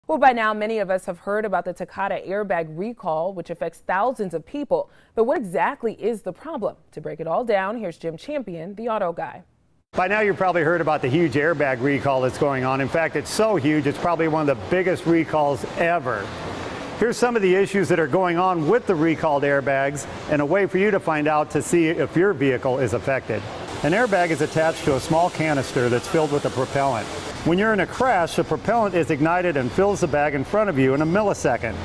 Well, by now, many of us have heard about the Takata airbag recall, which affects thousands of people. But what exactly is the problem? To break it all down, here's Jim Champion, the auto guy. By now, you've probably heard about the huge airbag recall that's going on. In fact, it's so huge, it's probably one of the biggest recalls ever. Here's some of the issues that are going on with the recalled airbags and a way for you to find out to see if your vehicle is affected. An airbag is attached to a small canister that's filled with a propellant. When you're in a crash, the propellant is ignited and fills the bag in front of you in a millisecond.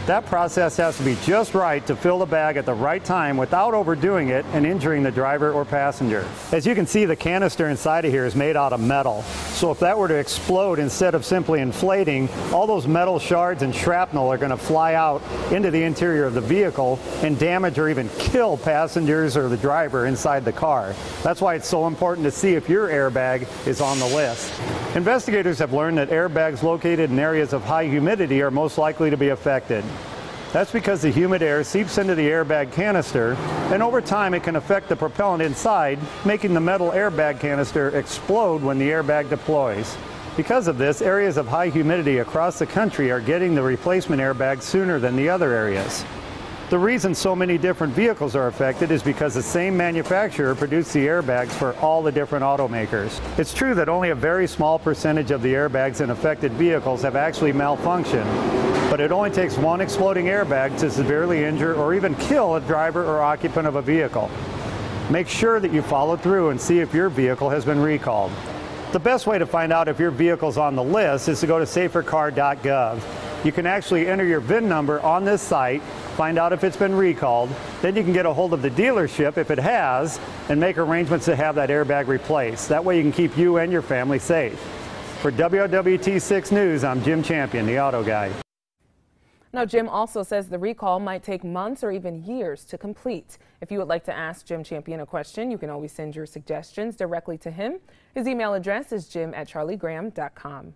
That process has to be just right to fill the bag at the right time without overdoing it and injuring the driver or passenger. As you can see, the canister inside of here is made out of metal. So if that were to explode instead of simply inflating, all those metal shards and shrapnel are going to fly out into the interior of the vehicle and damage or even kill passengers or the driver inside the car. That's why it's so important to see if your airbag is on the list. Investigators have learned that airbags located in areas of high humidity are most likely to be affected. That's because the humid air seeps into the airbag canister, and over time it can affect the propellant inside, making the metal airbag canister explode when the airbag deploys. Because of this, areas of high humidity across the country are getting the replacement airbags sooner than the other areas. The reason so many different vehicles are affected is because the same manufacturer produced the airbags for all the different automakers. It's true that only a very small percentage of the airbags in affected vehicles have actually malfunctioned, but it only takes one exploding airbag to severely injure or even kill a driver or occupant of a vehicle. Make sure that you follow through and see if your vehicle has been recalled. The best way to find out if your vehicle's on the list is to go to safercar.gov. You can actually enter your VIN number on this site, find out if it's been recalled, then you can get a hold of the dealership if it has, and make arrangements to have that airbag replaced. That way you can keep you and your family safe. For WOWT6 News, I'm Jim Champion, the auto guy. Now, Jim also says the recall might take months or even years to complete. If you would like to ask Jim Champion a question, you can always send your suggestions directly to him. His email address is jim@charliegraham.com.